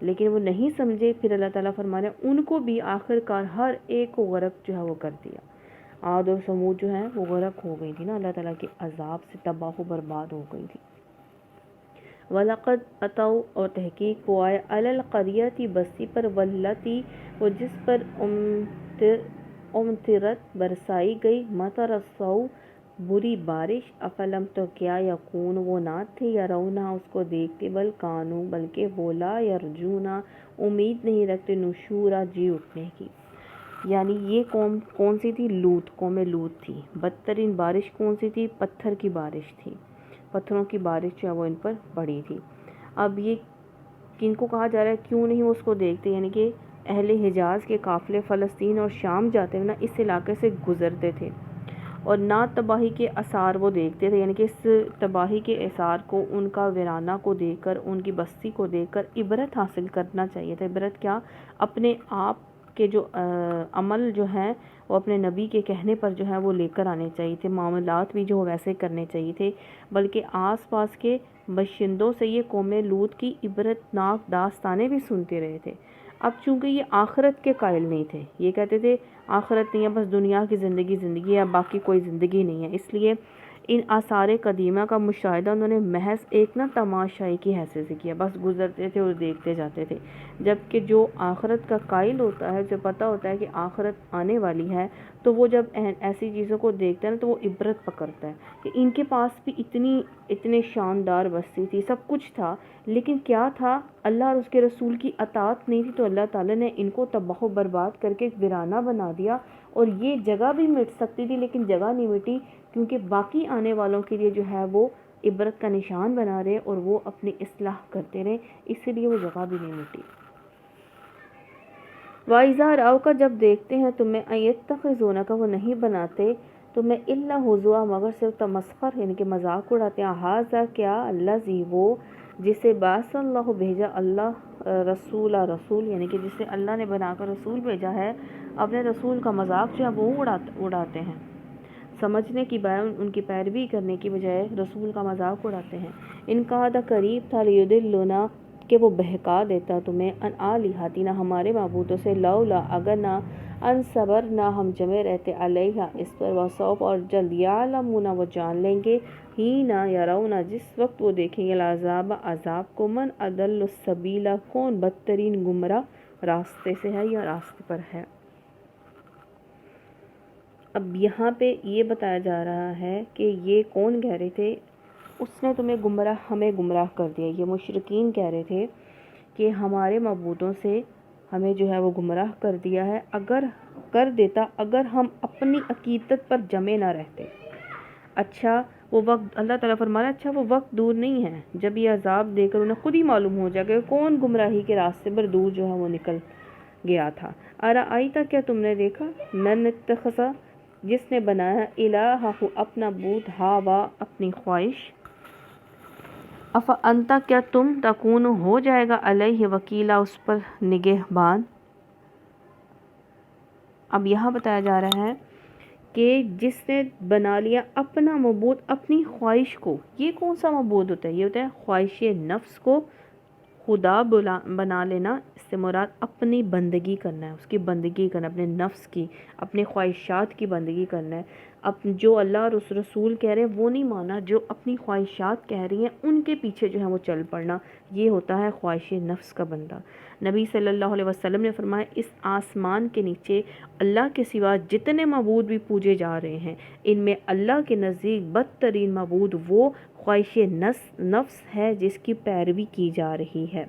لیکن وہ نہیں سمجھے، پھر اللہ تعالیٰ فرما رہے ہیں ان کو بھی آخر کار ہر ایک کو غرق جو ہے وہ کر دیا۔ عاد اور سمود جو ہیں وہ غرق ہو گئی تھی نا، اللہ تعالیٰ کے عذاب سے تباہ و برباد ہو گئی تھی۔ وَلَقَدْ أَتَوْا، اور تحقیق وہ آئے، عَلَى الْقَرْيَةِ بستی پر، وَالَّتِي وہ جس پر امطرت برسائی گئی، مطر السوء بری بارش، افلم تو کیا یکون وہ نہ تھے، یرونہ اس کو دیکھتے، بل کانو بلکہ وہ لا یرجونا امید نہیں رکھتے، نشورا جی اٹھنے کی۔ یعنی یہ قوم کون سی تھی؟ لوط، قوم لوط تھی۔ بدترین بارش کون سی تھی؟ پتھر کی بارش تھی، پتھروں کی بارش جو ہے وہ ان پر پڑی تھی۔ اب یہ کن کو کہا جا رہا ہے کیوں نہیں وہ اس کو دیکھتے؟ یعنی کہ اہل حجاز کے قافلے فلسطین اور شام جاتے ہوئے نا اس علاقے سے گزرتے تھے، اور نہ تباہی کے آثار وہ دیکھتے تھے، یعنی کہ اس تباہی کے آثار کو، ان کا ویرانہ کو دیکھ کر، ان کی بستی کو دیکھ کر عبرت حاصل کرنا چاہیے تھا۔ عبرت کیا؟ اپنے آپ کے جو عمل جو ہیں وہ اپنے نبی کے کہنے پر جو ہے وہ لے کر آنے چاہیے تھے، معاملات بھی جو ویسے کرنے چاہیے تھے، بلکہ آس پاس کے باشندوں سے یہ قوم لوط کی عبرت ناک داستانیں بھی سنتے رہے تھے۔ اب چونکہ یہ آخرت کے قائل نہیں تھے، یہ کہتے تھے آخرت نہیں ہے، بس دنیا کی زندگی ہے، باقی کوئی زندگی نہیں ہے، اس لیے ان آثار قدیمہ کا مشاہدہ انہوں نے محض ایک نا تماشائی کی حیثیت سے کیا، بس گزرتے تھے اور دیکھتے جاتے تھے۔ جبکہ جو آخرت کا قائل ہوتا ہے، جو پتہ ہوتا ہے کہ آخرت آنے والی ہے، تو وہ جب ایسی چیزوں کو دیکھتا ہے نا تو وہ عبرت پکڑتا ہے کہ ان کے پاس بھی اتنے شاندار بستی تھی، سب کچھ تھا، لیکن کیا تھا؟ اللہ اور اس کے رسول کی اطاعت نہیں تھی، تو اللہ تعالیٰ نے ان کو تباہ و برباد کر کے ایک ویرانہ بنا دیا۔ اور یہ جگہ بھی مٹ سکتی تھی لیکن جگہ نہیں مٹی، کیونکہ باقی آنے والوں کے لیے جو ہے وہ عبرت کا نشان بنا رہے اور وہ اپنی اصلاح کرتے رہے، اسی لیے وہ جگہ بھی نہیں مٹی۔ وَإِذَا رَأَوْكَ، جب دیکھتے ہیں تمہیں، أَن يَتَّخِذُونَكَ وہ نہیں بناتے تمہیں، إِلَّا هُزُوًا مگر صرف تمسخر، یعنی کہ مذاق اڑاتے ہیں، هَذَا کیا، الَّذِي وہ جسے بعث اللہ بھیجا اللہ، رسول یعنی کہ جسے اللہ نے بنا کر رسول بھیجا ہے، اپنے رسول کا مذاق جو ہے وہ اڑاتے ہیں، سمجھنے کی بجائے، ان کی پیروی کرنے کی بجائے رسول کا مذاق اڑاتے ہیں۔ ان کا قریب تھا، لیضلونا کہ وہ بہکا دیتا تمہیں، ان آلہتنا ہمارے معبودوں سے، لولا اگر نہ، ان صبرنا ہم جمے رہتے، علیہا اس پر، وسوف اور جلد، یعلمون وہ جان لیں گے، حینا یرونا جس وقت وہ دیکھیں گے، العذاب عذاب کو، من اضل السبیلا کون بدترین گمراہ راستے سے ہے یا راستے پر ہے۔ اب یہاں پہ یہ بتایا جا رہا ہے کہ یہ کون کہہ رہے تھے، اس نے تمہیں گمراہ، ہمیں گمراہ کر دیا۔ یہ مشرکین کہہ رہے تھے کہ ہمارے معبودوں سے ہمیں جو ہے وہ گمراہ کر دیا ہے، اگر کر دیتا اگر ہم اپنی عقیدت پر جمے نہ رہتے۔ اچھا وہ وقت، اللہ تعالیٰ فرمانا، اچھا وہ وقت دور نہیں ہے جب یہ عذاب دے کر انہیں خود ہی معلوم ہو جائے گا کون گمراہی کے راستے پر دور جو ہے وہ نکل گیا تھا۔ ارائیتا کیا تم نے دیکھا، من اتخذ جس نے بنایا، الہہ اپنا بت، ہوا اپنی خواہش، افانتا کیا تم، تکون ہو جائے گا، علیہ وکیلا اس پر نگہبان۔ اب یہاں بتایا جا رہا ہے کہ جس نے بنا لیا اپنا معبود اپنی خواہش کو، یہ کون سا معبود ہوتا ہے؟ یہ ہوتا ہے خواہش نفس کو خدا بنا لینا، اس سے مراد اپنی بندگی کرنا ہے، اس کی بندگی کرنا، اپنے نفس کی، اپنے خواہشات کی بندگی کرنا ہے۔ اب جو اللہ اور اس رسول کہہ رہے ہیں وہ نہیں مانا، جو اپنی خواہشات کہہ رہی ہیں ان کے پیچھے جو ہے وہ چل پڑنا، یہ ہوتا ہے خواہش نفس کا بندہ۔ نبی صلی اللہ علیہ وسلم نے فرمایا، اس آسمان کے نیچے اللہ کے سوا جتنے معبود بھی پوجے جا رہے ہیں، ان میں اللہ کے نزدیک بدترین معبود وہ خواہش نفس ہے جس کی پیروی کی جا رہی ہے۔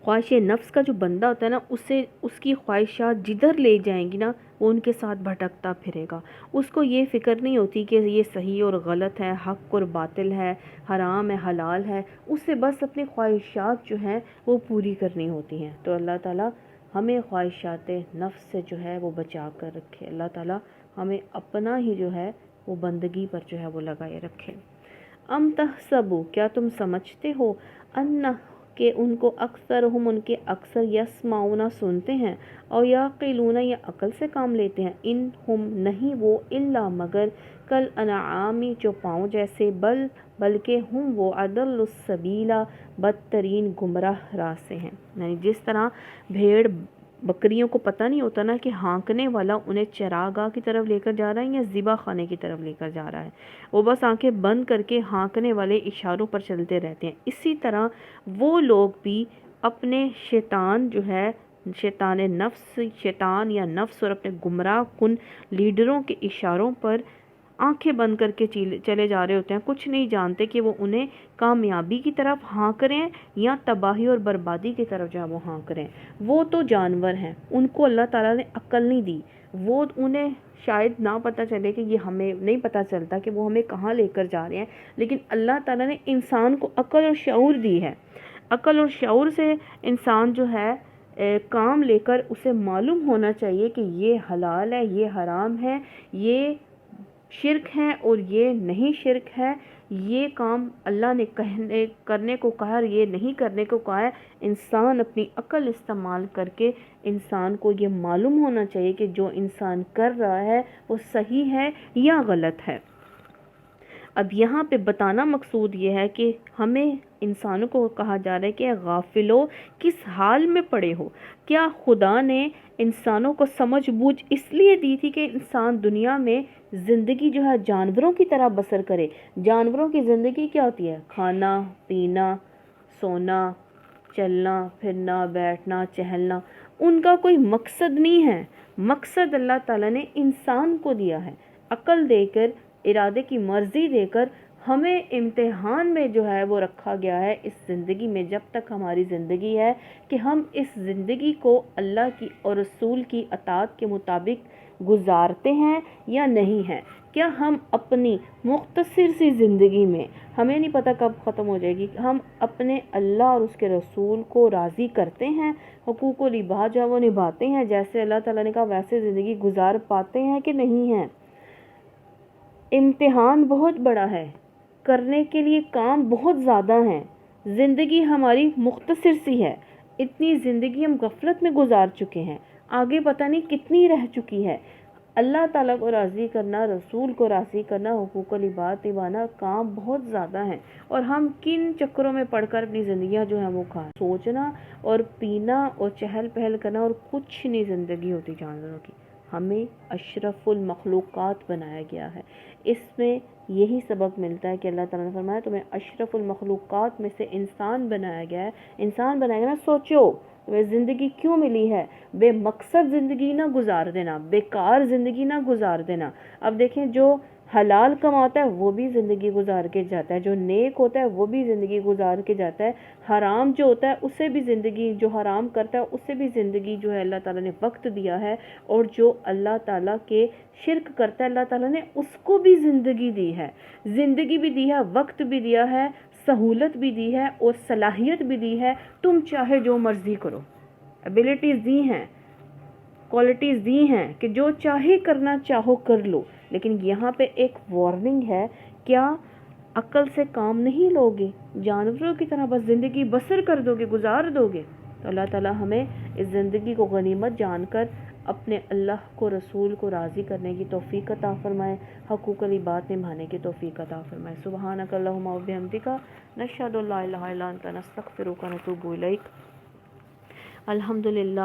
خواہش نفس کا جو بندہ ہوتا ہے نا، اسے اس کی خواہشات جدھر لے جائیں گی نا وہ ان کے ساتھ بھٹکتا پھرے گا، اس کو یہ فکر نہیں ہوتی کہ یہ صحیح اور غلط ہے، حق اور باطل ہے، حرام ہے حلال ہے، اسے بس اپنی خواہشات جو ہیں وہ پوری کرنی ہوتی ہیں۔ تو اللہ تعالیٰ ہمیں خواہشات نفس سے جو ہے وہ بچا کر رکھے، اللہ تعالیٰ ہمیں اپنا ہی جو ہے وہ بندگی پر جو ہے وہ لگائے رکھے۔ ام تحسبوا کیا تم سمجھتے ہو، ان کہ ان کو اکثر ہم ان کے اکثر یسمعون سنتے ہیں اور یعقلون یا عقل سے کام لیتے ہیں، ان ہم نہیں وہ الا مگر کل انعامی چوپاؤں جیسے، بلکہ ہم وہ اضل السبیلا بدترین گمراہ راستے ہیں۔ یعنی جس طرح بھیڑ بکریوں کو پتہ نہیں ہوتا نا کہ ہانکنے والا انہیں چراگاہ کی طرف لے کر جا رہا ہے یا ذبح خانے کی طرف لے کر جا رہا ہے، وہ بس آنکھیں بند کر کے ہانکنے والے اشاروں پر چلتے رہتے ہیں، اسی طرح وہ لوگ بھی اپنے شیطان جو ہے، شیطان یا نفس اور اپنے گمراہ کن لیڈروں کے اشاروں پر آنکھیں بند کر کے چلے جا رہے ہوتے ہیں، کچھ نہیں جانتے کہ وہ انہیں کامیابی کی طرف ہانک رہے ہیں یا تباہی اور بربادی کی طرف جہاں وہ ہانک رہے ہیں۔ وہ تو جانور ہیں، ان کو اللہ تعالیٰ نے عقل نہیں دی، وہ انہیں شاید نہ پتہ چلے کہ یہ ہمیں نہیں پتہ چلتا کہ وہ ہمیں کہاں لے کر جا رہے ہیں، لیکن اللہ تعالیٰ نے انسان کو عقل اور شعور دی ہے۔ عقل اور شعور سے انسان جو ہے کام لے کر اسے معلوم ہونا چاہیے کہ یہ حلال ہے، یہ حرام ہے، یہ شرک ہے اور یہ نہیں شرک ہے، یہ کام اللہ نے کرنے کو کہا اور یہ نہیں کرنے کو کہا ہے۔ انسان اپنی عقل استعمال کر کے انسان کو یہ معلوم ہونا چاہیے کہ جو انسان کر رہا ہے وہ صحیح ہے یا غلط ہے۔ اب یہاں پہ بتانا مقصود یہ ہے کہ ہمیں انسانوں کو کہا جا رہا ہے کہ غافلو کس حال میں پڑے ہو، کیا خدا نے انسانوں کو سمجھ بوجھ اس لیے دی تھی کہ انسان دنیا میں زندگی جو ہے جانوروں کی طرح بسر کرے؟ جانوروں کی زندگی کیا ہوتی ہے؟ کھانا پینا، سونا، چلنا پھرنا، بیٹھنا، چہلنا، ان کا کوئی مقصد نہیں ہے۔ مقصد اللہ تعالیٰ نے انسان کو دیا ہے، عقل دے کر، ارادے کی مرضی دے کر ہمیں امتحان میں جو ہے وہ رکھا گیا ہے اس زندگی میں، جب تک ہماری زندگی ہے، کہ ہم اس زندگی کو اللہ کی اور رسول کی اطاعت کے مطابق گزارتے ہیں یا نہیں ہیں۔ کیا ہم اپنی مختصر سی زندگی میں، ہمیں نہیں پتہ کب ختم ہو جائے گی، ہم اپنے اللہ اور اس کے رسول کو راضی کرتے ہیں، حقوق و لباس جو وہ نبھاتے ہیں جیسے اللہ تعالیٰ نے کہا ویسے زندگی گزار پاتے ہیں کہ نہیں ہیں؟ امتحان بہت بڑا ہے، کرنے کے لیے کام بہت زیادہ ہیں، زندگی ہماری مختصر سی ہے، اتنی زندگی ہم غفلت میں گزار چکے ہیں، آگے پتہ نہیں کتنی رہ چکی ہے۔ اللہ تعالیٰ کو راضی کرنا، رسول کو راضی کرنا، حقوق و لباس نبھانا کام بہت زیادہ ہیں، اور ہم کن چکروں میں پڑھ کر اپنی زندگیاں جو ہیں وہ سوچنا اور پینا اور چہل پہل کرنا، اور کچھ نہیں زندگی ہوتی جانوروں کی۔ ہمیں اشرف المخلوقات بنایا گیا ہے، اس میں یہی سبق ملتا ہے کہ اللہ تعالیٰ نے فرمایا تمہیں اشرف المخلوقات میں سے انسان بنایا گیا ہے۔ انسان بنایا گیا نا، سوچو تمہیں زندگی کیوں ملی ہے، بے مقصد زندگی نہ گزار دینا، بیکار زندگی نہ گزار دینا۔ اب دیکھیں جو حلال کماتا ہے وہ بھی زندگی گزار کے جاتا ہے، جو نیک ہوتا ہے وہ بھی زندگی گزار کے جاتا ہے، حرام جو ہوتا ہے اسے بھی زندگی، جو حرام کرتا ہے اسے بھی زندگی جو ہے اللہ تعالیٰ نے وقت دیا ہے، اور جو اللہ تعالیٰ کے شرک کرتا ہے اللہ تعالیٰ نے اس کو بھی زندگی دی ہے، زندگی بھی دی ہے، وقت بھی دیا ہے، سہولت بھی دی ہے اور صلاحیت بھی دی ہے، تم چاہے جو مرضی کرو، ایبلٹیز دی ہیں، کوالٹیز دی ہیں کہ جو چاہے کرنا چاہو کر لو۔ لیکن یہاں پہ ایک وارننگ ہے، کیا عقل سے کام نہیں لوگے، جانوروں کی طرح بس زندگی بسر کر دو گے، گزار دو گے؟ تو اللہ تعالیٰ ہمیں اس زندگی کو غنیمت جان کر اپنے اللہ کو، رسول کو راضی کرنے کی توفیق عطا فرمائے، حقوق العباد نبھانے کی توفیق عطا فرمائے۔ سبحانک اللہم و بحمدک، نشہد ان لا الہ الا انت، نستغفرک و نتوب الیک۔ الحمدللہ۔